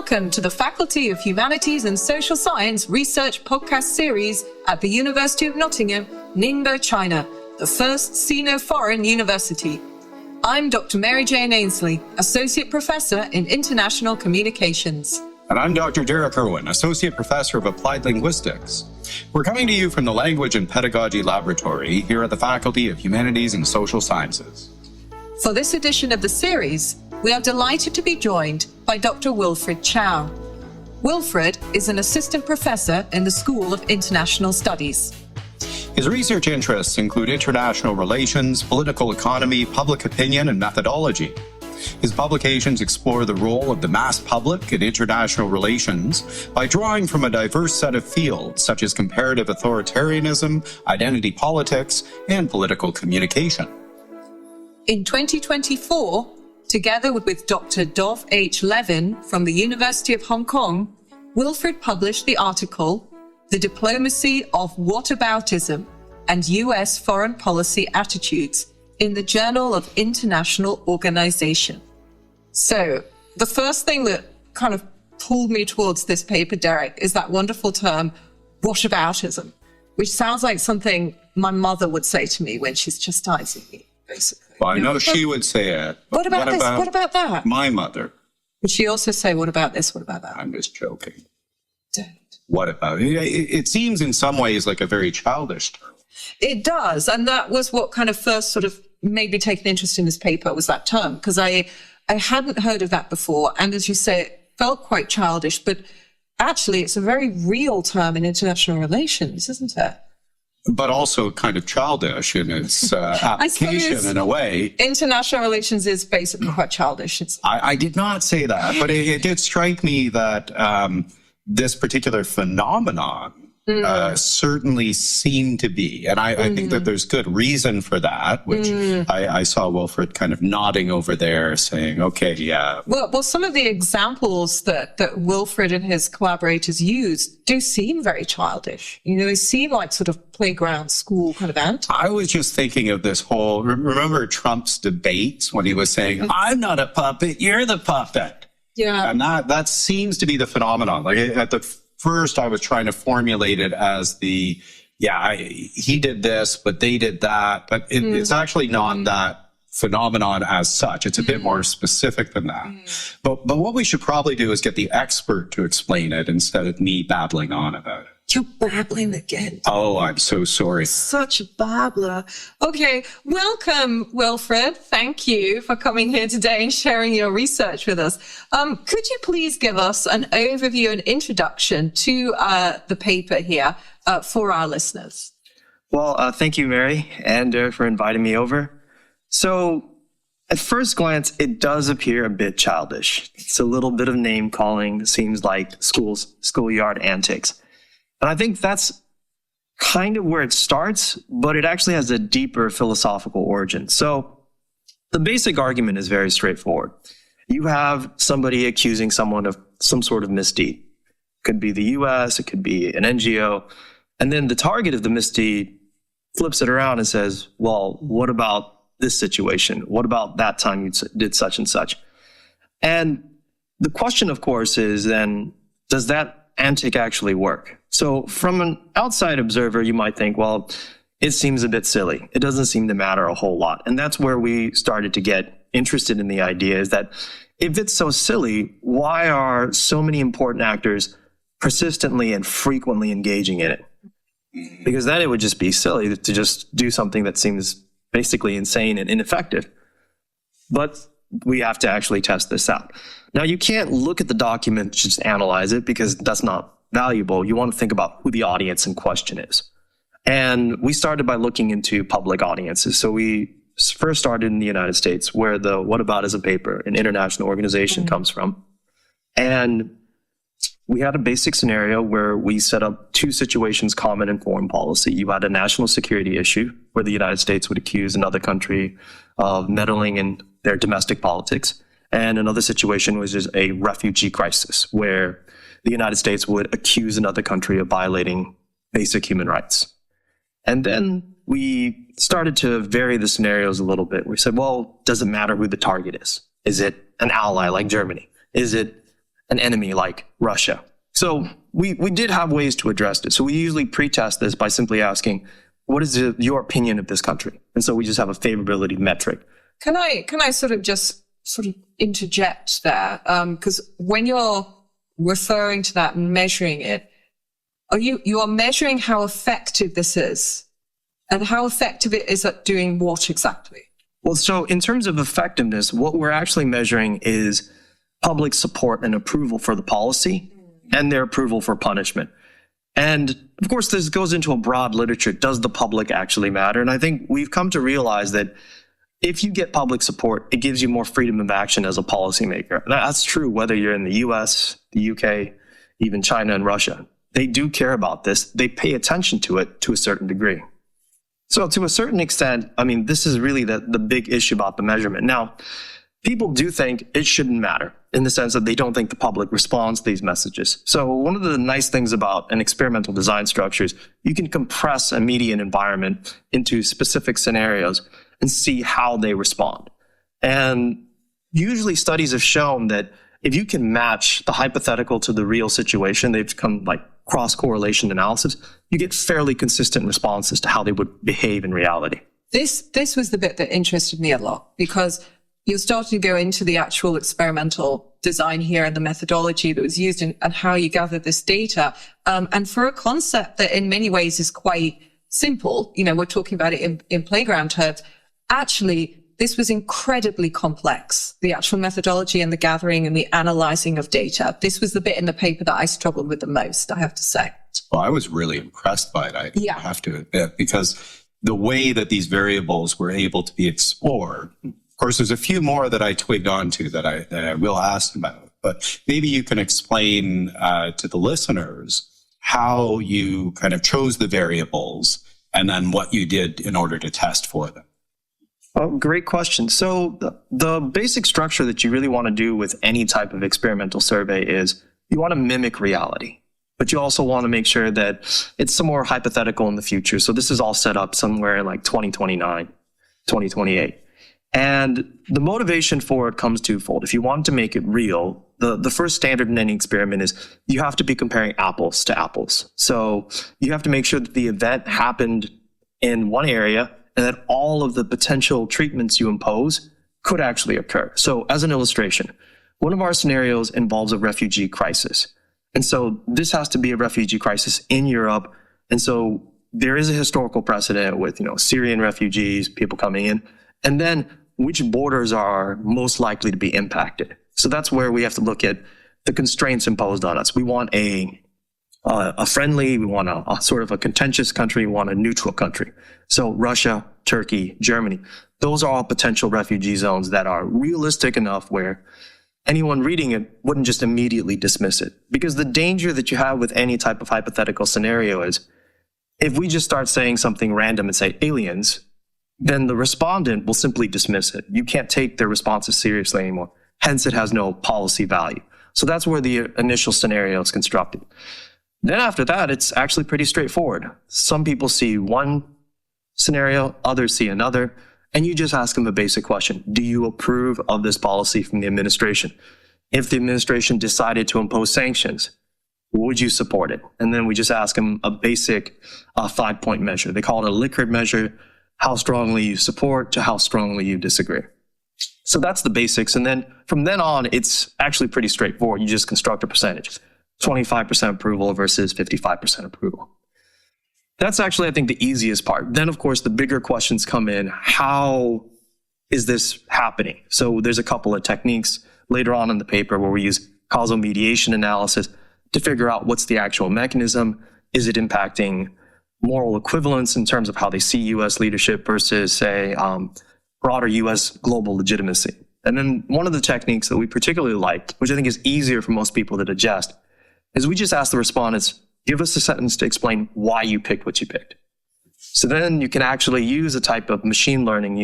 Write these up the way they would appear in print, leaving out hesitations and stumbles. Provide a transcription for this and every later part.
Welcome to the Faculty of Humanities and Social Science Research Podcast Series at the University of Nottingham, Ningbo, China, the first Sino-foreign university. I'm Dr. Mary Jane Ainsley, Associate Professor in International Communications. And I'm Dr. Derek Irwin, Associate Professor of Applied Linguistics. We're coming to you from the Language and Pedagogy Laboratory here at the Faculty of Humanities and Social Sciences. For this edition of the series, we are delighted to be joined by Dr. Wilfred Chow. Wilfred is an assistant professor in the School of International Studies. His research interests include international relations, political economy, public opinion, and methodology. His publications explore the role of the mass public in international relations by drawing from a diverse set of fields such as comparative authoritarianism, identity politics, and political communication. In 2024, together with Dr. Dov H. Levin from the University of Hong Kong, Wilfred published the article, The Diplomacy of Whataboutism and U.S. Foreign Policy Attitudes in the Journal of International Organization. So, the first thing that kind of pulled me towards this paper, Derek, is that wonderful term, whataboutism, which sounds like something my mother would say to me when she's chastising me, basically. Well, I know she would say it. What about this? What about that? My mother. Would she also say, what about this? What about that? I'm just joking. Don't. What about it? It seems in some ways like a very childish term. It does. And that was what kind of first sort of made me take an interest in this paper, was that term, because I hadn't heard of that before. And as you say, it felt quite childish, but actually it's a very real term in international relations, isn't it? But also kind of childish in its application in a way. International relations is basically quite childish. I did not say that, but it did strike me that this particular phenomenon certainly seemed to be, and I think that there's good reason for that, which I saw Wilfred kind of nodding over there saying, okay, yeah. Well, some of the examples that Wilfred and his collaborators used do seem very childish. You know, they seem like sort of playground school kind of antics. I was just thinking of this whole, remember Trump's debates when he was saying, I'm not a puppet, you're the puppet. Yeah. And that seems to be the phenomenon. Like at the first, I was trying to formulate it as he did this, but they did that. But it's actually not that phenomenon as such. It's a bit more specific than that. But what we should probably do is get the expert to explain it instead of me babbling on about it. You're babbling again. Oh, I'm so sorry. Such a babbler. Okay, welcome, Wilfred. Thank you for coming here today and sharing your research with us. Could you please give us an overview and introduction to the paper here for our listeners? Well, thank you, Mary, and for inviting me over. So, at first glance, it does appear a bit childish. It's a little bit of name calling. It seems like schoolyard antics. And I think that's kind of where it starts, but it actually has a deeper philosophical origin. So the basic argument is very straightforward. You have somebody accusing someone of some sort of misdeed. It could be the US, it could be an NGO. And then the target of the misdeed flips it around and says, well, what about this situation? What about that time you did such and such? And the question, of course, is then, does that antic actually work? So from an outside observer, you might think, well, it seems a bit silly. It doesn't seem to matter a whole lot. And that's where we started to get interested in the idea, is that if it's so silly, why are so many important actors persistently and frequently engaging in it? Because then it would just be silly to just do something that seems basically insane and ineffective. But we have to actually test this out. Now, you can't look at the document, just analyze it, because that's not valuable. You want to think about who the audience in question is. And we started by looking into public audiences. So we first started in the United States, where the Whataboutism paper, an international organization, comes from. And we had a basic scenario where we set up two situations common in foreign policy. You had a national security issue where the United States would accuse another country of meddling in their domestic politics. And another situation was just a refugee crisis where the United States would accuse another country of violating basic human rights. And then we started to vary the scenarios a little bit. We said, well, does it matter who the target is? Is it an ally like Germany? Is it an enemy like Russia. So we did have ways to address it. So we usually pretest this by simply asking, what is your opinion of this country? And so we just have a favorability metric. Can I sort of interject there? Because when you're referring to that and measuring it, you are measuring how effective this is, and how effective it is at doing what exactly? Well, so in terms of effectiveness, what we're actually measuring is public support and approval for the policy and their approval for punishment. And of course, this goes into a broad literature. Does the public actually matter? And I think we've come to realize that if you get public support, it gives you more freedom of action as a policymaker. That's true whether you're in the US, the UK, even China and Russia. They do care about this. They pay attention to it to a certain degree. So to a certain extent, I mean, this is really the big issue about the measurement. Now, people do think it shouldn't matter in the sense that they don't think the public responds to these messages. So one of the nice things about an experimental design structure is you can compress a median environment into specific scenarios and see how they respond. And usually studies have shown that if you can match the hypothetical to the real situation, they've come like cross-correlation analysis, you get fairly consistent responses to how they would behave in reality. This was the bit that interested me a lot, because you're starting to go into the actual experimental design here and the methodology that was used and how you gather this data. And for a concept that in many ways is quite simple, we're talking about it in playground terms, actually, this was incredibly complex, the actual methodology and the gathering and the analyzing of data. This was the bit in the paper that I struggled with the most, I have to say. Well, I was really impressed by it, I have to admit, because the way that these variables were able to be explored. Of course, there's a few more that I twigged onto that I will ask about, but maybe you can explain to the listeners how you kind of chose the variables and then what you did in order to test for them. Oh, great question. So the basic structure that you really want to do with any type of experimental survey is you want to mimic reality, but you also want to make sure that it's somewhere hypothetical in the future. So this is all set up somewhere in like 2029, 2028. And the motivation for it comes twofold. If you want to make it real, the first standard in any experiment is you have to be comparing apples to apples. So you have to make sure that the event happened in one area and that all of the potential treatments you impose could actually occur. So as an illustration, one of our scenarios involves a refugee crisis. And so this has to be a refugee crisis in Europe. And so there is a historical precedent with, Syrian refugees, people coming in, and then which borders are most likely to be impacted. So that's where we have to look at the constraints imposed on us. We want a friendly, we want a sort of a contentious country, we want a neutral country. So Russia, Turkey, Germany, those are all potential refugee zones that are realistic enough where anyone reading it wouldn't just immediately dismiss it. Because the danger that you have with any type of hypothetical scenario is if we just start saying something random and say aliens, then the respondent will simply dismiss it. You can't take their responses seriously anymore. Hence, it has no policy value. So that's where the initial scenario is constructed. Then after that, it's actually pretty straightforward. Some people see one scenario, others see another, and you just ask them a basic question. Do you approve of this policy from the administration? If the administration decided to impose sanctions, would you support it? And then we just ask them a basic 5-point measure. They call it a Likert measure, how strongly you support to how strongly you disagree. So that's the basics. And then from then on, it's actually pretty straightforward. You just construct a percentage. 25% approval versus 55% approval. That's actually, I think, the easiest part. Then, of course, the bigger questions come in. How is this happening? So there's a couple of techniques later on in the paper where we use causal mediation analysis to figure out what's the actual mechanism. Is it impacting moral equivalence in terms of how they see U.S. leadership versus, say, broader U.S. global legitimacy? And then one of the techniques that we particularly like, which I think is easier for most people to digest, is we just ask the respondents, give us a sentence to explain why you picked what you picked. So then you can actually use a type of machine learning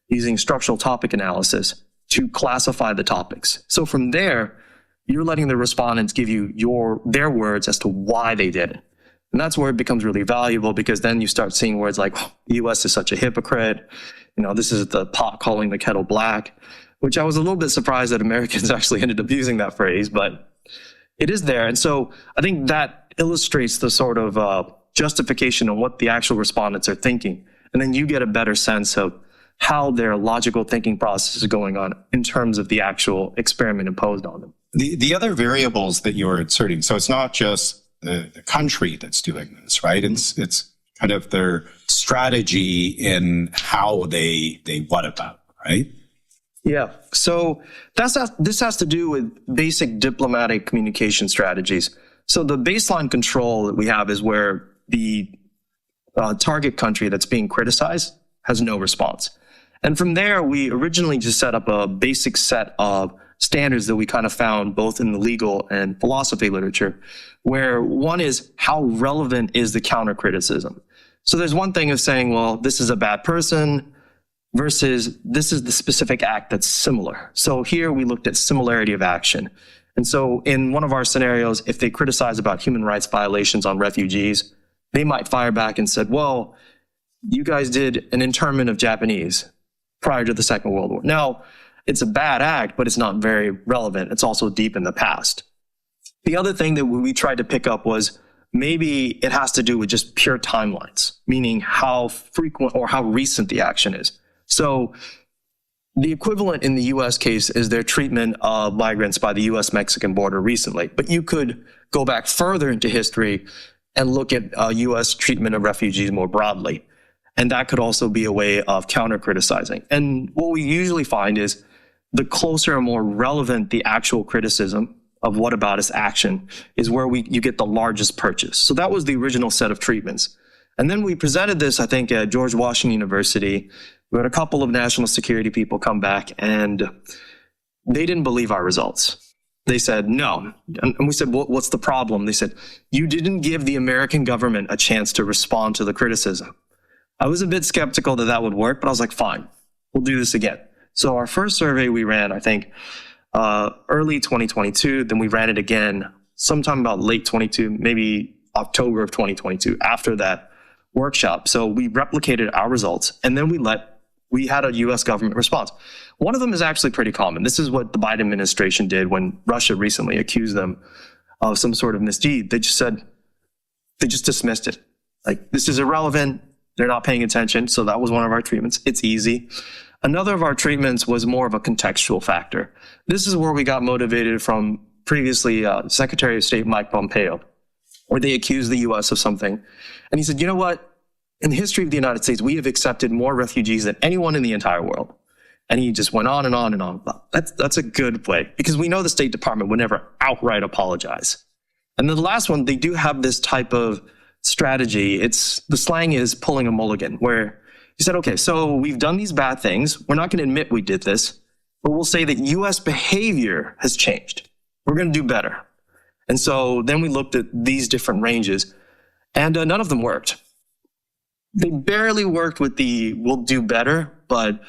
using structural topic analysis to classify the topics. So from there, you're letting the respondents give you their words as to why they did it. And that's where it becomes really valuable, because then you start seeing words like, oh, the U.S. is such a hypocrite. This is the pot calling the kettle black, which I was a little bit surprised that Americans actually ended up using that phrase, but it is there. And so I think that illustrates the sort of justification of what the actual respondents are thinking. And then you get a better sense of how their logical thinking process is going on in terms of the actual experiment imposed on them. The other variables that you're inserting, so it's not just the country that's doing this, right? It's kind of their strategy in how they what about, right? Yeah. So this has to do with basic diplomatic communication strategies. So the baseline control that we have is where the target country that's being criticized has no response. And from there, we originally just set up a basic set of standards that we kind of found both in the legal and philosophy literature, where one is how relevant is the counter criticism. So there's one thing of saying, well, this is a bad person versus this is the specific act that's similar. So here we looked at similarity of action. And so in one of our scenarios, if they criticize about human rights violations on refugees, they might fire back and said, well, you guys did an internment of Japanese prior to the Second World War. Now, it's a bad act, but it's not very relevant. It's also deep in the past. The other thing that we tried to pick up was maybe it has to do with just pure timelines, meaning how frequent or how recent the action is. So the equivalent in the U.S. case is their treatment of migrants by the U.S.-Mexican border recently. But you could go back further into history and look at U.S. treatment of refugees more broadly. And that could also be a way of counter-criticizing. And what we usually find is the closer and more relevant the actual criticism of whataboutism action is where you get the largest purchase. So that was the original set of treatments. And then we presented this, I think, at George Washington University. We had a couple of national security people come back, and they didn't believe our results. They said, no. And we said, well, what's the problem? They said, you didn't give the American government a chance to respond to the criticism. I was a bit skeptical that that would work, but I was like, fine, we'll do this again. So our first survey we ran, I think, early 2022. Then we ran it again sometime about late 22, maybe October of 2022 after that workshop. So we replicated our results, and then we had a U.S. government response. One of them is actually pretty common. This is what the Biden administration did when Russia recently accused them of some sort of misdeed. They just dismissed it. Like, this is irrelevant. They're not paying attention. So that was one of our treatments. It's easy. Another of our treatments was more of a contextual factor. This is where we got motivated from previously Secretary of State Mike Pompeo, where they accused the U.S. of something. And he said, you know what? In the history of the United States, we have accepted more refugees than anyone in the entire world. And he just went on and on and on. That's a good play, because we know the State Department would never outright apologize. And then the last one, they do have this type of strategy. The slang is pulling a mulligan, where he said, okay, so we've done these bad things. We're not going to admit we did this, but we'll say that U.S. behavior has changed. We're going to do better. And so then we looked at these different ranges, and none of them worked. They barely worked with the we'll do better, but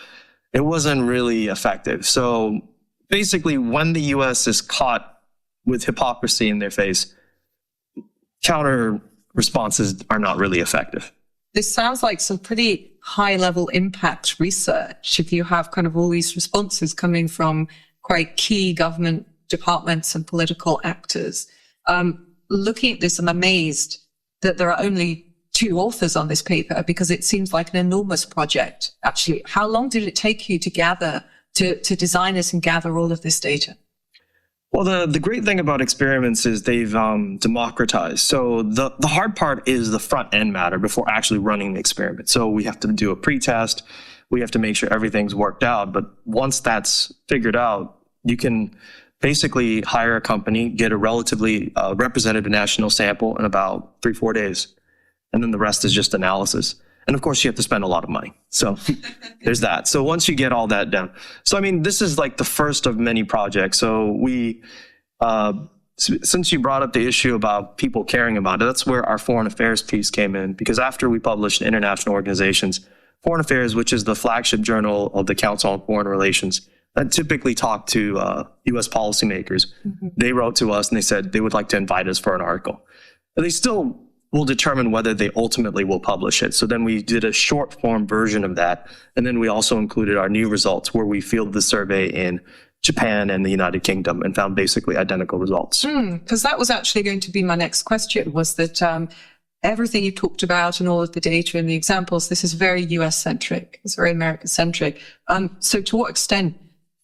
it wasn't really effective. So basically, when the U.S. is caught with hypocrisy in their face, counter responses are not really effective. This sounds like some pretty high-level impact research if you have kind of all these responses coming from quite key government departments and political actors. Looking at this, I'm amazed that there are only 2 authors on this paper, because it seems like an enormous project. Actually, how long did it take you to gather, to design this and gather all of this data? Well, the great thing about experiments is they've democratized. So the hard part is the front end matter before actually running the experiment. So we have to do a pre-test. We have to make sure everything's worked out. But once that's figured out, you can basically hire a company, get a relatively representative national sample in about 3-4 days. And then the rest is just analysis. And of course, you have to spend a lot of money. So there's that. So once you get all that done. So, I mean, this is like the first of many projects. So we, since you brought up the issue about people caring about it, that's where our foreign affairs piece came in. Because after we published in International Organizations, Foreign Affairs, which is the flagship journal of the Council on Foreign Relations, that typically talk to U.S. policymakers, they wrote to us and they said they would like to invite us for an article. And they still will determine whether they ultimately will publish it. So then we did a short form version of that. And then we also included our new results, where we fielded the survey in Japan and the United Kingdom and found basically identical results. Because that was actually going to be my next question, was that everything you talked about and all of the data and the examples, this is very US-centric. It's very American-centric. So to what extent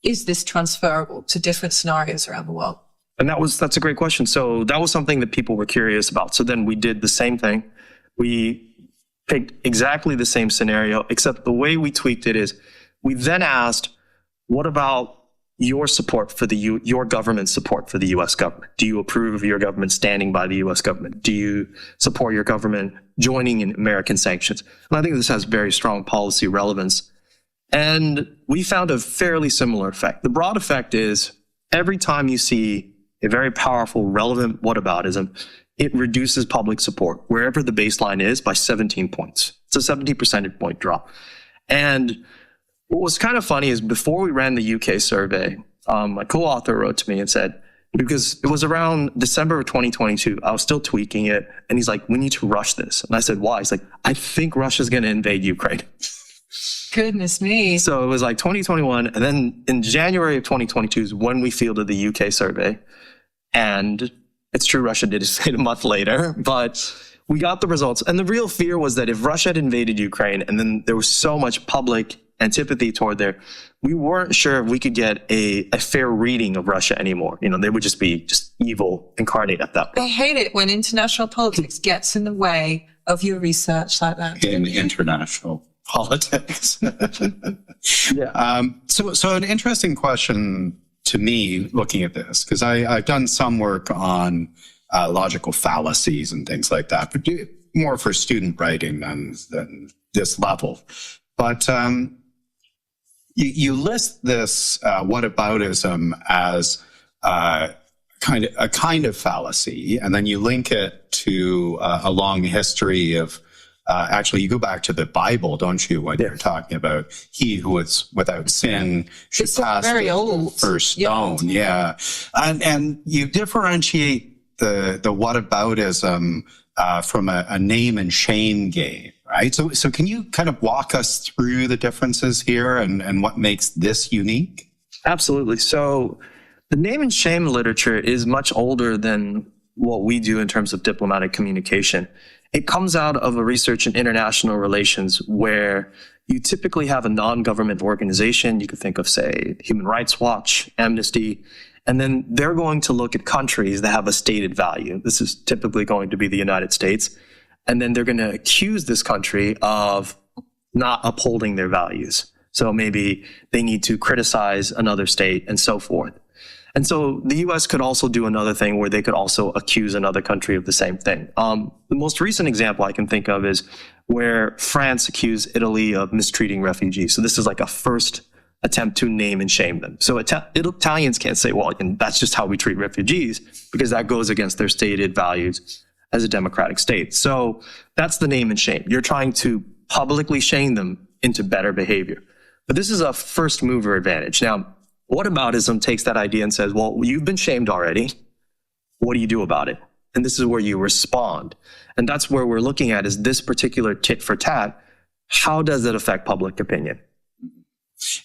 is this transferable to different scenarios around the world? And that's a great question. So that was something that people were curious about. So then we did the same thing. We picked exactly the same scenario, except the way we tweaked it is we then asked, what about your support for your government's support for the U.S. government? Do you approve of your government standing by the U.S. government? Do you support your government joining in American sanctions? And I think this has very strong policy relevance. And we found a fairly similar effect. The broad effect is every time you see a very powerful, relevant whataboutism, it reduces public support wherever the baseline is by 17 points. It's a 70 percentage point drop. And what was kind of funny is before we ran the UK survey, my co-author wrote to me and said, because it was around December of 2022, I was still tweaking it. And he's like, we need to rush this. And I said, why? He's like, I think Russia's going to invade Ukraine. Goodness me. So it was like 2021. And then in January of 2022 is when we fielded the UK survey. And it's true, Russia did invade a month later, but we got the results. And the real fear was that if Russia had invaded Ukraine and then there was so much public antipathy toward there, we weren't sure if we could get a fair reading of Russia anymore. You know, they would just be evil incarnate at that point. I hate it when international politics gets in the way of your research like that. In international politics. Yeah. So an interesting question to me looking at this, because I've done some work on logical fallacies and things like that, but more for student writing than this level. But you list this whataboutism as a kind of fallacy, and then you link it to a long history of actually, you go back to the Bible, don't you, when you're talking about he who is without sin should pass the first stone. Yeah. And you differentiate the whataboutism from a name and shame game, right? So can you kind of walk us through the differences here and what makes this unique? Absolutely. So the name and shame literature is much older than what we do in terms of diplomatic communication. It comes out of a research in international relations where you typically have a non-government organization. You could think of, say, Human Rights Watch, Amnesty, and then they're going to look at countries that have a stated value. This is typically going to be the United States. And then they're going to accuse this country of not upholding their values. So maybe they need to criticize another state and so forth. And so the U.S. could also do another thing where they could also accuse another country of the same thing. The most recent example I can think of is where France accused Italy of mistreating refugees. So this is like a first attempt to name and shame them. So Italians can't say, well, that's just how we treat refugees, because that goes against their stated values as a democratic state. So that's the name and shame. You're trying to publicly shame them into better behavior. But this is a first mover advantage. Now, whataboutism takes that idea and says, well, you've been shamed already. What do you do about it? And this is where you respond. And that's where we're looking at is this particular tit for tat. How does it affect public opinion?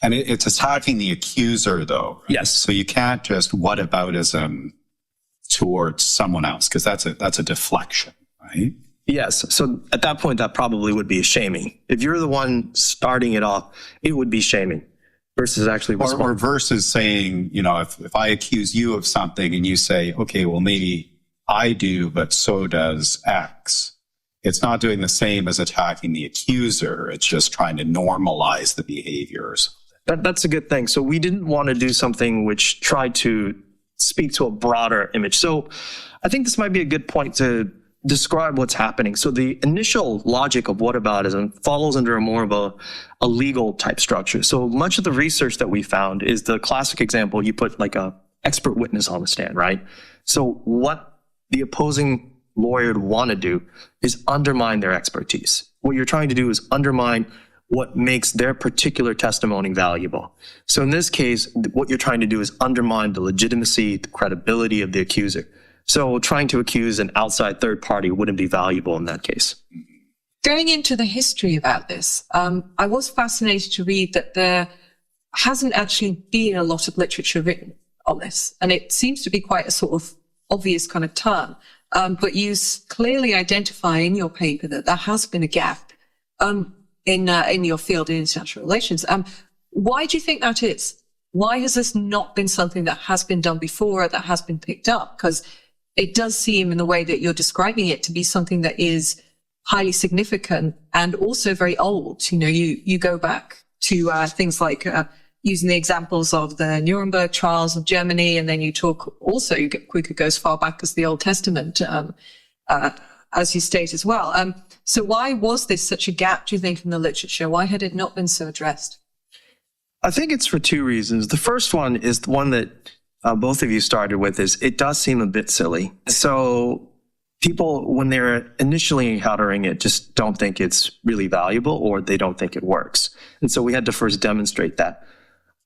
And it's attacking the accuser, though. Right? Yes. So you can't just whataboutism towards someone else, because that's a deflection, right? Yes. So at that point, that probably would be shaming. If you're the one starting it off, it would be shaming. Versus actually or versus saying, if I accuse you of something and you say, okay, well, maybe I do, but so does X. It's not doing the same as attacking the accuser. It's just trying to normalize the behaviors. That's a good thing. So we didn't want to do something which tried to speak to a broader image. So I think this might be a good point to describe what's happening. So the initial logic of whataboutism follows under a more of a legal type structure. So much of the research that we found is the classic example. You put like a expert witness on the stand, right? So what the opposing lawyer would want to do is undermine their expertise. What you're trying to do is undermine what makes their particular testimony valuable. So in this case, what you're trying to do is undermine the legitimacy, the credibility of the accuser. So trying to accuse an outside third party wouldn't be valuable in that case. Going into the history about this, I was fascinated to read that there hasn't actually been a lot of literature written on this. And it seems to be quite a sort of obvious kind of term. But you clearly identify in your paper that there has been a gap in your field in international relations. Why do you think that is? Why has this not been something that has been done before or that has been picked up? Because it does seem in the way that you're describing it to be something that is highly significant and also very old. You know, you go back to things like using the examples of the Nuremberg trials of Germany, and then you talk also, we could go as far back as the Old Testament, as you state as well. So why was this such a gap, do you think, in the literature? Why had it not been so addressed? I think it's for two reasons. The first one is the one that both of you started with, is it does seem a bit silly. So people, when they're initially encountering it, just don't think it's really valuable, or they don't think it works. And so we had to first demonstrate that.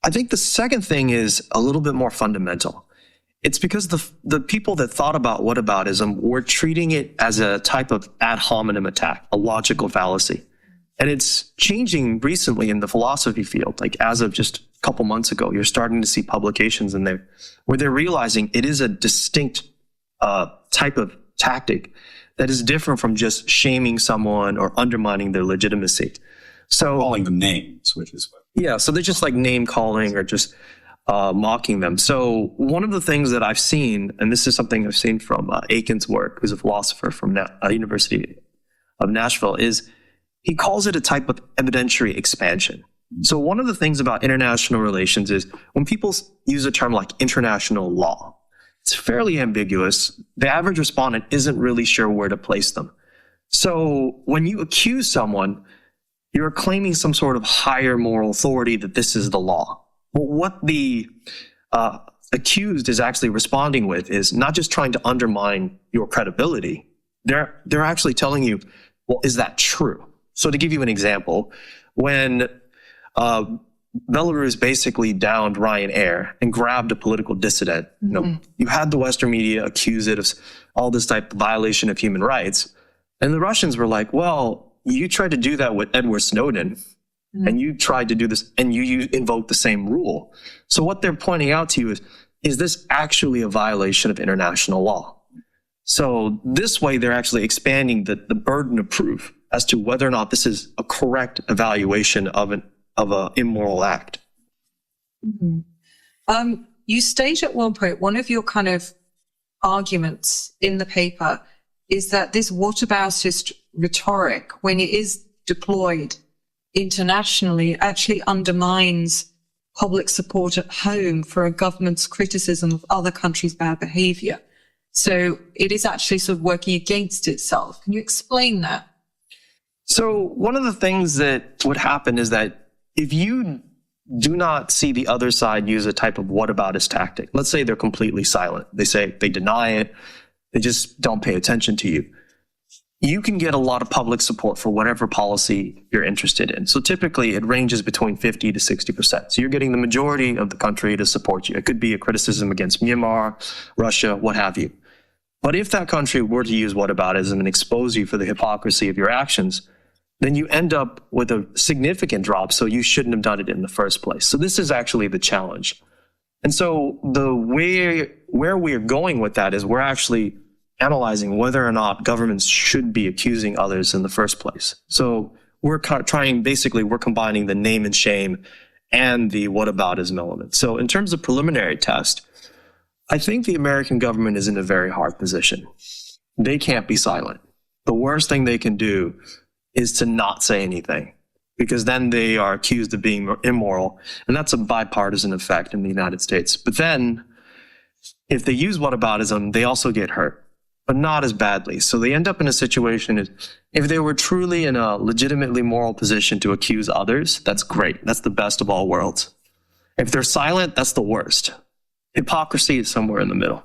I think the second thing is a little bit more fundamental. It's because the people that thought about whataboutism were treating it as a type of ad hominem attack, a logical fallacy. And it's changing recently in the philosophy field. Like as of just a couple months ago, you're starting to see publications in there where they're realizing it is a distinct type of tactic that is different from just shaming someone or undermining their legitimacy. So Calling them names, which is what. Yeah, so they're just like name calling or just mocking them. So one of the things that I've seen, and this is something I've seen from Aiken's work, who's a philosopher from University of Nashville, is he calls it a type of evidentiary expansion. So one of the things about international relations is when people use a term like international law, it's fairly ambiguous. The average respondent isn't really sure where to place them. So when you accuse someone, you're claiming some sort of higher moral authority that this is the law. Well, what the accused is actually responding with is not just trying to undermine your credibility. They're actually telling you, well, is that true? So to give you an example, when Belarus basically downed Ryanair and grabbed a political dissident, you had the Western media accuse it of all this type of violation of human rights. And the Russians were like, well, you tried to do that with Edward Snowden, and you tried to do this, and you invoked the same rule. So what they're pointing out to you is this actually a violation of international law? So this way, they're actually expanding the burden of proof as to whether or not this is a correct evaluation of an immoral act. You state at one point, one of your kind of arguments in the paper is that this whataboutist rhetoric, when it is deployed internationally, actually undermines public support at home for a government's criticism of other countries' bad behavior. So it is actually sort of working against itself. Can you explain that? So one of the things that would happen is that if you do not see the other side use a type of whataboutist tactic, let's say they're completely silent. They say they deny it. They just don't pay attention to you. You can get a lot of public support for whatever policy you're interested in. So typically it ranges between 50 to 60%. So you're getting the majority of the country to support you. It could be a criticism against Myanmar, Russia, what have you. But if that country were to use whataboutism and expose you for the hypocrisy of your actions, then you end up with a significant drop. So you shouldn't have done it in the first place. So this is actually the challenge. And so the where we're going with that is we're actually analyzing whether or not governments should be accusing others in the first place. So we're we're combining the name and shame and the whataboutism element. So in terms of preliminary test, I think the American government is in a very hard position. They can't be silent. The worst thing they can do is to not say anything, because then they are accused of being immoral. And that's a bipartisan effect in the United States. But then if they use whataboutism, they also get hurt, but not as badly. So they end up in a situation, if they were truly in a legitimately moral position to accuse others, that's great. That's the best of all worlds. If they're silent, that's the worst. Hypocrisy is somewhere in the middle.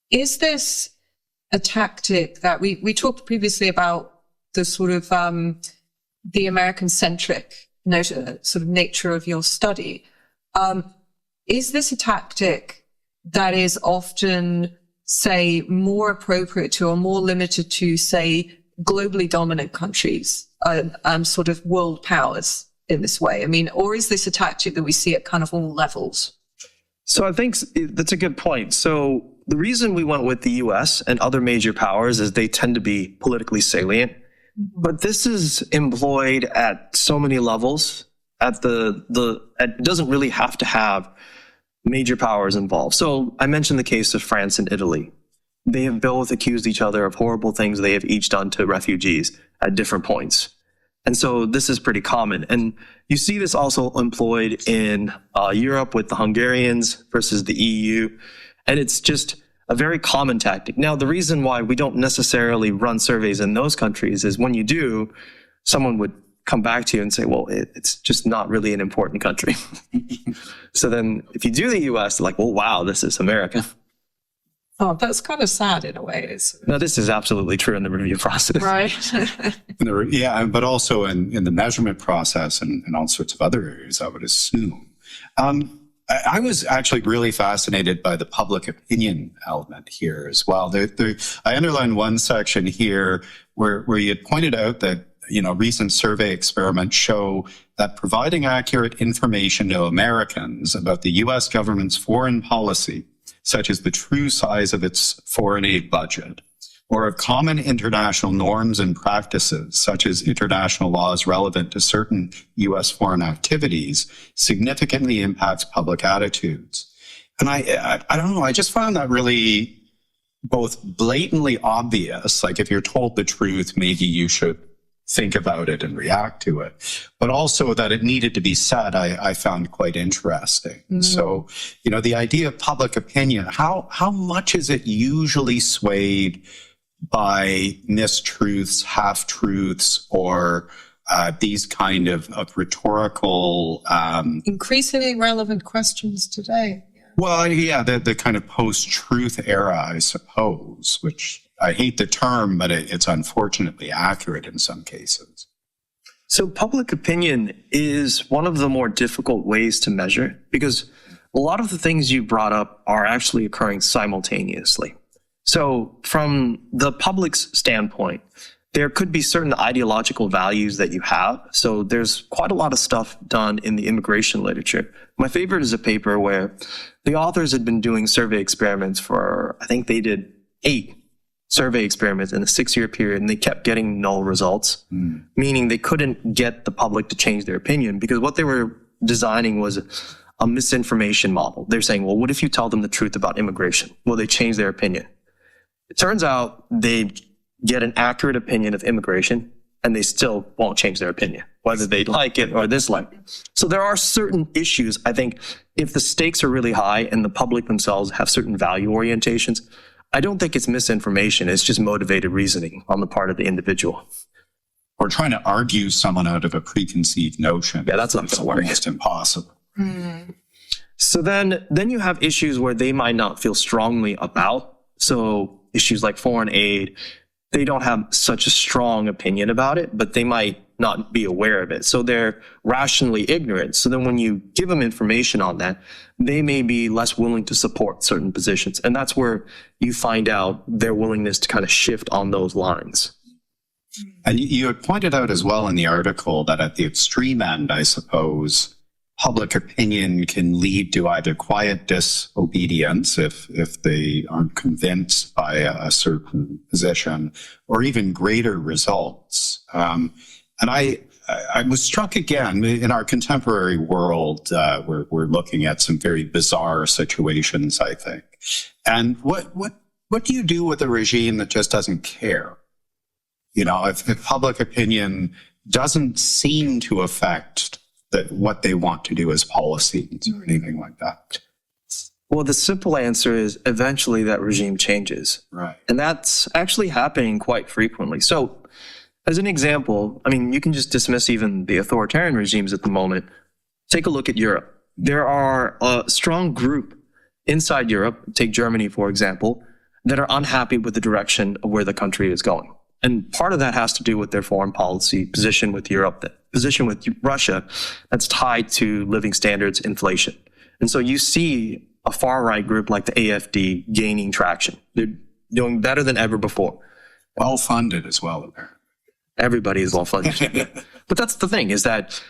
Is this a tactic that we talked previously about the sort of the American-centric sort of nature of your study? Is this a tactic that is often, say, more appropriate to or more limited to, say, globally dominant countries, sort of world powers? in this way? I mean, or is this a tactic that we see at kind of all levels? So I think that's a good point. So the reason we went with the US and other major powers is they tend to be politically salient. But this is employed at so many levels. It doesn't really have to have major powers involved. So I mentioned the case of France and Italy. They have both accused each other of horrible things they have each done to refugees at different points. And so this is pretty common. And you see this also employed in Europe with the Hungarians versus the EU. And it's just a very common tactic. Now, the reason why we don't necessarily run surveys in those countries is when you do, someone would come back to you and say, well, it's just not really an important country. So then if you do the US, they're like, well, wow, this is America. Oh, that's kind of sad in a way. No, this is absolutely true in the review process. Right. Yeah, but also in the measurement process and all sorts of other areas, I would assume. I was actually really fascinated by the public opinion element here as well. I underlined one section here where you had pointed out that, recent survey experiments show that providing accurate information to Americans about the U.S. government's foreign policy, such as the true size of its foreign aid budget, or of common international norms and practices, such as international laws relevant to certain U.S. foreign activities, significantly impacts public attitudes. And I don't know, I just found that really both blatantly obvious, like if you're told the truth, maybe you should think about it and react to it, but also that it needed to be said, I found quite interesting. So, the idea of public opinion, how much is it usually swayed by mistruths, half-truths, or these kind of rhetorical... increasingly relevant questions today. Well, yeah, the kind of post-truth era, I suppose, which I hate the term, but it's unfortunately accurate in some cases. So public opinion is one of the more difficult ways to measure because a lot of the things you brought up are actually occurring simultaneously. So from the public's standpoint, there could be certain ideological values that you have. So there's quite a lot of stuff done in the immigration literature. My favorite is a paper where the authors had been doing survey experiments for, I think they did 8 survey experiments in a 6-year period, and they kept getting null results, meaning they couldn't get the public to change their opinion because what they were designing was a misinformation model. They're saying, well, what if you tell them the truth about immigration? Will they change their opinion? It turns out they get an accurate opinion of immigration and they still won't change their opinion, whether they like it or dislike it. So there are certain issues, I think, if the stakes are really high and the public themselves have certain value orientations, I don't think it's misinformation. It's just motivated reasoning on the part of the individual. Or trying to argue someone out of a preconceived notion. Yeah, that's not going to work. Almost impossible. So then you have issues where they might not feel strongly about. So issues like foreign aid, they don't have such a strong opinion about it, but they might not be aware of it. So they're rationally ignorant. So then when you give them information on that, they may be less willing to support certain positions. And that's where you find out their willingness to kind of shift on those lines. And you had pointed out as well in the article that at the extreme end, I suppose, public opinion can lead to either quiet disobedience if they aren't convinced by a certain position, or even greater results. And I was struck again in our contemporary world. We're looking at some very bizarre situations, I think. And what do you do with a regime that just doesn't care? If public opinion doesn't seem to affect what they want to do as policies or anything like that? Well, the simple answer is eventually that regime changes. Right. And that's actually happening quite frequently. So as an example, you can just dismiss even the authoritarian regimes at the moment. Take a look at Europe. There are a strong group inside Europe, take Germany, for example, that are unhappy with the direction of where the country is going. And part of that has to do with their foreign policy position with Europe, that position with Russia that's tied to living standards, inflation. And so you see a far-right group like the AfD gaining traction. They're doing better than ever before. Well-funded as well, apparently. Everybody is well-funded. But that's the thing, is that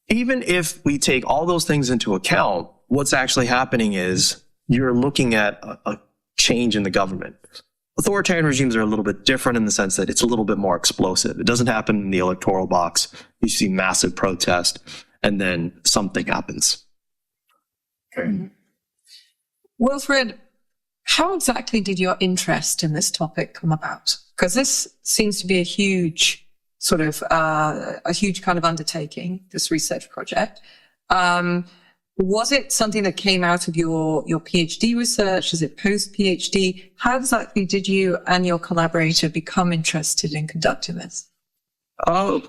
even if we take all those things into account, what's actually happening is you're looking at a change in the government. Authoritarian regimes are a little bit different in the sense that it's a little bit more explosive. It doesn't happen in the electoral box. You see massive protest, and then something happens. Okay. Wilfred, how exactly did your interest in this topic come about? Because this seems to be a huge sort of, a huge kind of undertaking, this research project. Was it something that came out of your PhD research? Is it post-PhD? How exactly did you and your collaborator become interested in conducting this?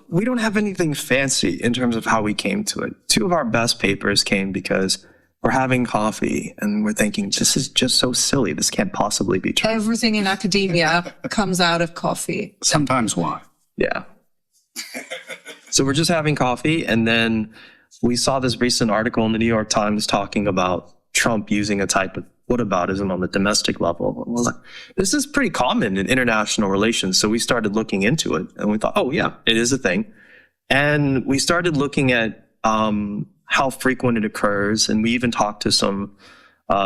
We don't have anything fancy in terms of how we came to it. Two of our best papers came because we're having coffee and we're thinking, this is just so silly. This can't possibly be true. Everything in academia comes out of coffee. Sometimes why? Yeah. So we're just having coffee, and then we saw this recent article in the New York Times talking about Trump using a type of whataboutism on the domestic level. We're like, this is pretty common in international relations. So we started looking into it, and we thought, oh yeah, it is a thing. And we started looking at how frequent it occurs. And we even talked to some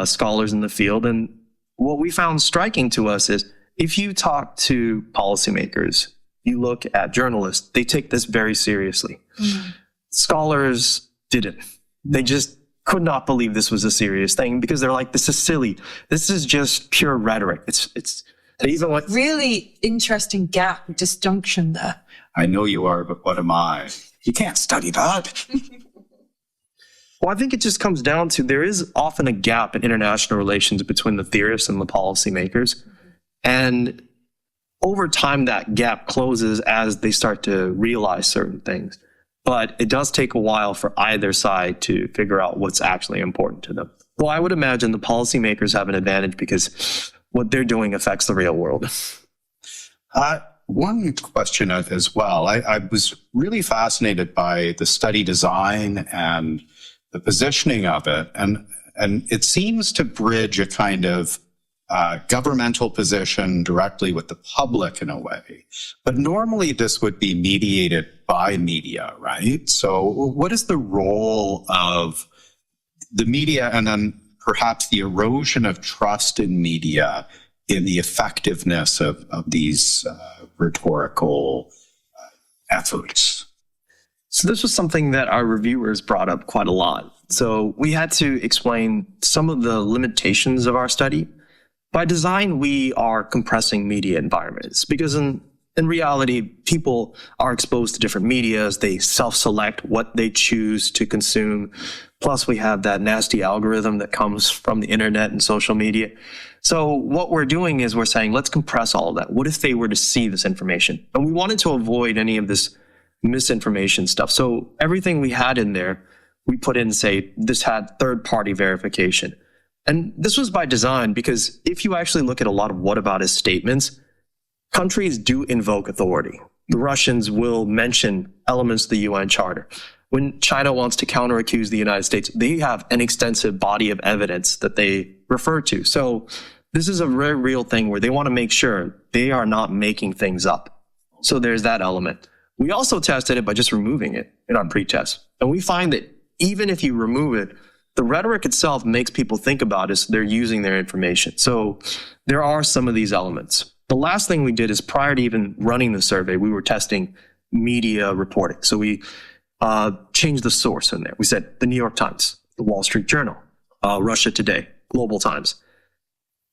scholars in the field. And what we found striking to us is if you talk to policymakers, you look at journalists, they take this very seriously. Mm. Scholars didn't. They just could not believe this was a serious thing because they're like, this is silly. This is just pure rhetoric. It's even like really interesting gap, disjunction there. I know you are, but what am I? You can't study that. Well, I think it just comes down to there is often a gap in international relations between the theorists and the policymakers. And over time, that gap closes as they start to realize certain things. But it does take a while for either side to figure out what's actually important to them. Well, I would imagine the policymakers have an advantage because what they're doing affects the real world. One question as well. I was really fascinated by the study design and the positioning of it. And it seems to bridge a kind of governmental position directly with the public in a way. But normally this would be mediated by media, right? So what is the role of the media and then perhaps the erosion of trust in media in the effectiveness of these rhetorical efforts? So this was something that our reviewers brought up quite a lot. So we had to explain some of the limitations of our study. By design, we are compressing media environments because in reality, people are exposed to different medias. They self-select what they choose to consume. Plus, we have that nasty algorithm that comes from the internet and social media. So what we're doing is we're saying, let's compress all of that. What if they were to see this information? And we wanted to avoid any of this misinformation stuff. So everything we had in there, we put in, say, this had third-party verification. And this was by design because if you actually look at a lot of whataboutism statements, countries do invoke authority. The Russians will mention elements of the UN Charter. When China wants to counter-accuse the United States, they have an extensive body of evidence that they refer to. So this is a very real thing where they want to make sure they are not making things up. So there's that element. We also tested it by just removing it in our pretest. And we find that even if you remove it, the rhetoric itself makes people think about is they're using their information. So there are some of these elements. The last thing we did is prior to even running the survey, we were testing media reporting. So we changed the source in there. We said the New York Times, the Wall Street Journal, Russia Today, Global Times.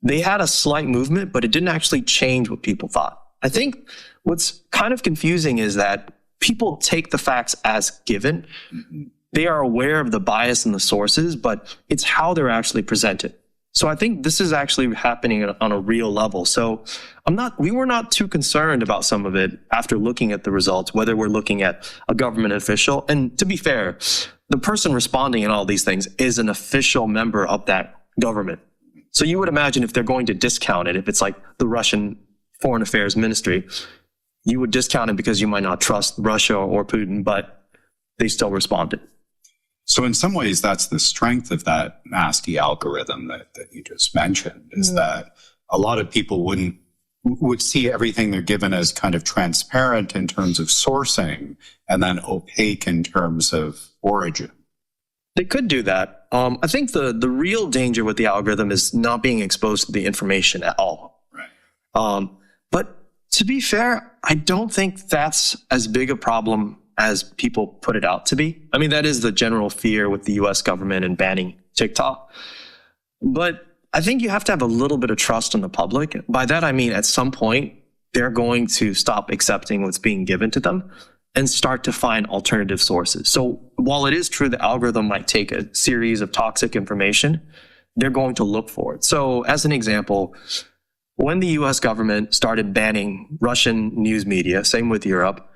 They had a slight movement, but it didn't actually change what people thought. I think what's kind of confusing is that people take the facts as given. They are aware of the bias in the sources, but it's how they're actually presented. So I think this is actually happening on a real level. So we were not too concerned about some of it after looking at the results, whether we're looking at a government official. And to be fair, the person responding in all these things is an official member of that government. So you would imagine if they're going to discount it, if it's like the Russian Foreign Affairs Ministry, you would discount it because you might not trust Russia or Putin, but they still responded. So in some ways, that's the strength of that nasty algorithm that you just mentioned, is that a lot of people wouldn't would see everything they're given as kind of transparent in terms of sourcing and then opaque in terms of origin. They could do that. I think the real danger with the algorithm is not being exposed to the information at all. Right. But to be fair, I don't think that's as big a problem as people put it out to be. I mean, that is the general fear with the US government and banning TikTok. But I think you have to have a little bit of trust in the public. By that, I mean, at some point, they're going to stop accepting what's being given to them and start to find alternative sources. So while it is true the algorithm might take a series of toxic information, they're going to look for it. So as an example, when the US government started banning Russian news media, same with Europe,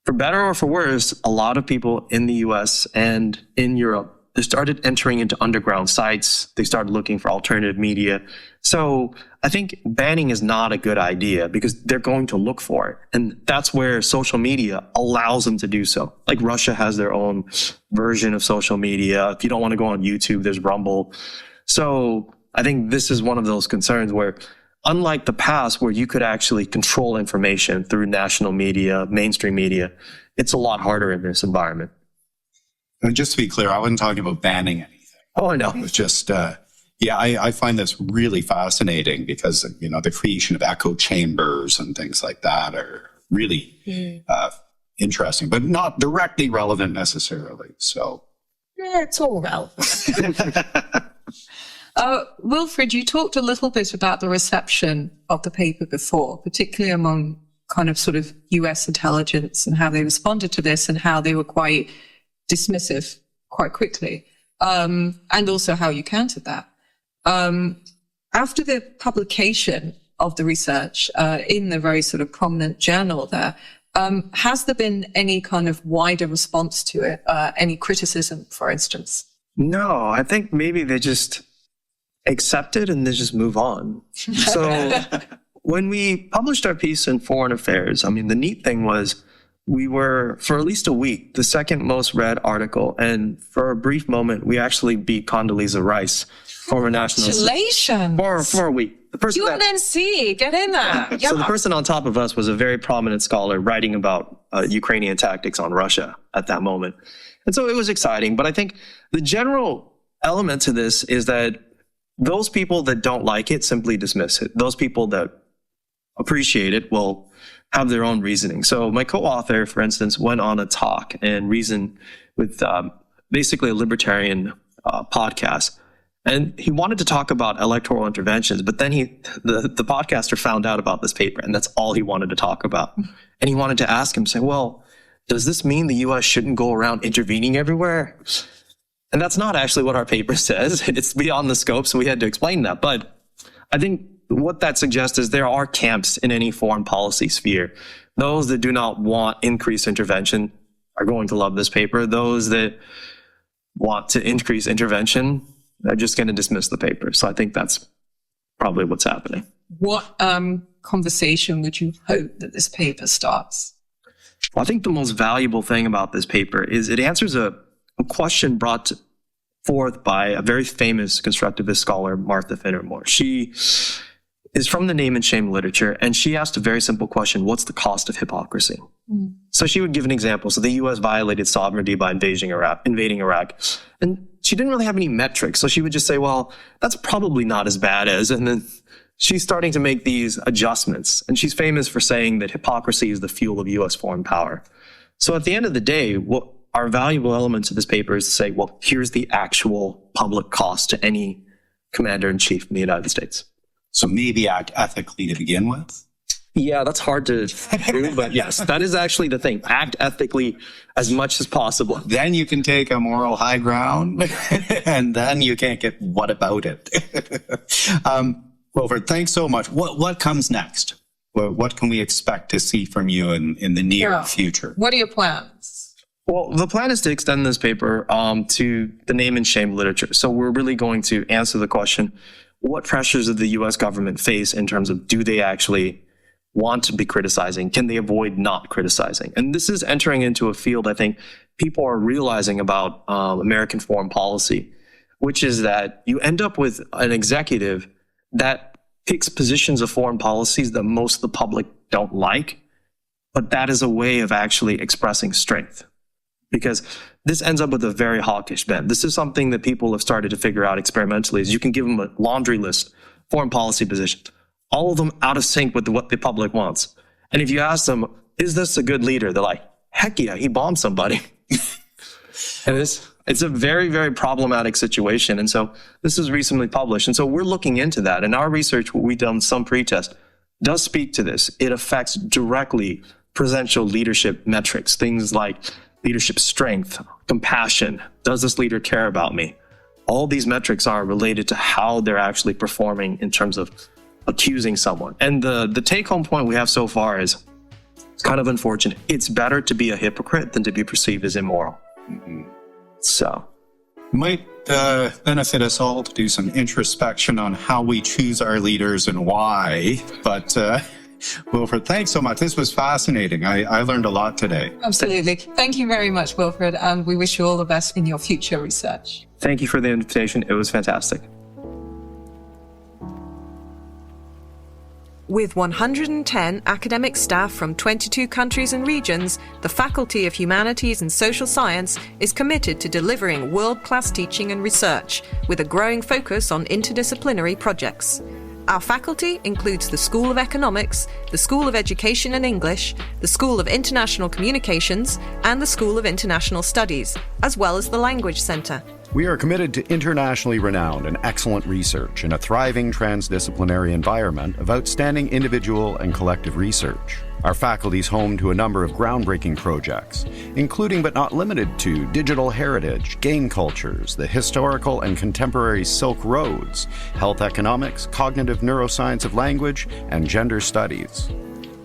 for better or for worse, a lot of people in the US and in Europe, they started entering into underground sites. They started looking for alternative media. So I think banning is not a good idea because they're going to look for it. And that's where social media allows them to do so. Like Russia has their own version of social media. If you don't want to go on YouTube, there's Rumble. So I think this is one of those concerns where, unlike the past where you could actually control information through national media, mainstream media, it's a lot harder in this environment. And just to be clear, I wasn't talking about banning anything. Oh, I know. It was just, I find this really fascinating because, the creation of echo chambers and things like that are really interesting, but not directly relevant necessarily. So, yeah, it's all relevant. Wilfred, you talked a little bit about the reception of the paper before, particularly among kind of sort of US intelligence and how they responded to this and how they were quite dismissive quite quickly, and also how you countered that. After the publication of the research in the very sort of prominent journal there, has there been any kind of wider response to it, any criticism, for instance? No, I think maybe they just accept it and they just move on. So when we published our piece in Foreign Affairs, I mean, the neat thing was we were, for at least a week, the second most read article. And for a brief moment, we actually beat Condoleezza Rice, former national. Congratulations. For a week. The person UNNC, get in there. So the person on top of us was a very prominent scholar writing about Ukrainian tactics on Russia at that moment. And so it was exciting. But I think the general element to this is that those people that don't like it simply dismiss it. Those people that appreciate it will have their own reasoning. So my co-author, for instance, went on a talk and reasoned with basically a libertarian podcast. And he wanted to talk about electoral interventions, but then the podcaster found out about this paper, and that's all he wanted to talk about. And he wanted to ask him, say, well, does this mean the U.S. shouldn't go around intervening everywhere? And that's not actually what our paper says. It's beyond the scope, so we had to explain that. But I think what that suggests is there are camps in any foreign policy sphere. Those that do not want increased intervention are going to love this paper. Those that want to increase intervention are just going to dismiss the paper. So I think that's probably what's happening. What conversation would you hope that this paper starts? Well, I think the most valuable thing about this paper is it answers a question brought forth by a very famous constructivist scholar, Martha Finnermore. She is from the name and shame literature, and she asked a very simple question: what's the cost of hypocrisy? So she would give an example. So the U.S. violated sovereignty by invading Iraq, and she didn't really have any metrics. So she would just say, well, that's probably not as bad as, and then she's starting to make these adjustments. And she's famous for saying that hypocrisy is the fuel of U.S. foreign power. So at the end of the day, what our valuable elements of this paper is to say, well, here's the actual public cost to any commander-in-chief in the United States. So maybe act ethically to begin with? Yeah, that's hard to do, but yes, that is actually the thing. Act ethically as much as possible. Then you can take a moral high ground, and then you can't get what about it. Wilfred, thanks so much. What comes next? What can we expect to see from you in the near future? What are your plans? Well, the plan is to extend this paper to the name and shame literature. So we're really going to answer the question, what pressures does the U.S. government face in terms of, do they actually want to be criticizing? Can they avoid not criticizing? And this is entering into a field I think people are realizing about American foreign policy, which is that you end up with an executive that picks positions of foreign policies that most of the public don't like, but that is a way of actually expressing strength. Because this ends up with a very hawkish bent. This is something that people have started to figure out experimentally, is you can give them a laundry list, foreign policy positions, all of them out of sync with what the public wants. And if you ask them, is this a good leader? They're like, heck yeah, he bombed somebody. And it's a very, very problematic situation. And so this is recently published. And so we're looking into that. And our research, what we've done some pretest, does speak to this. It affects directly presidential leadership metrics, things like leadership strength, compassion. Does this leader care about me? All these metrics are related to how they're actually performing in terms of accusing someone. And the take-home point we have so far is, it's kind of unfortunate. It's better to be a hypocrite than to be perceived as immoral. Mm-hmm. So it might benefit us all to do some introspection on how we choose our leaders and why. But Wilfred, thanks so much. This was fascinating. I learned a lot today. Absolutely. Thank you very much, Wilfred, and we wish you all the best in your future research. Thank you for the invitation. It was fantastic. With 110 academic staff from 22 countries and regions, the Faculty of Humanities and Social Science is committed to delivering world-class teaching and research, with a growing focus on interdisciplinary projects. Our faculty includes the School of Economics, the School of Education and English, the School of International Communications, and the School of International Studies, as well as the Language Centre. We are committed to internationally renowned and excellent research in a thriving transdisciplinary environment of outstanding individual and collective research. Our faculty is home to a number of groundbreaking projects, including but not limited to digital heritage, game cultures, the historical and contemporary Silk Roads, health economics, cognitive neuroscience of language, and gender studies.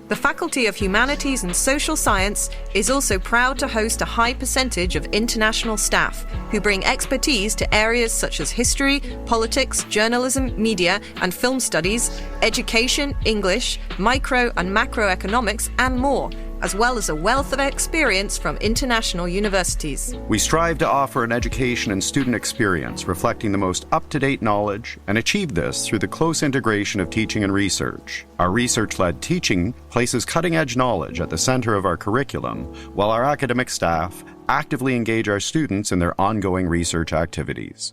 The Faculty of Humanities and Social Science is also proud to host a high percentage of international staff who bring expertise to areas such as history, politics, journalism, media and film studies, education, English, micro and macroeconomics and more, as well as a wealth of experience from international universities. We strive to offer an education and student experience reflecting the most up-to-date knowledge and achieve this through the close integration of teaching and research. Our research-led teaching places cutting-edge knowledge at the center of our curriculum, while our academic staff actively engage our students in their ongoing research activities.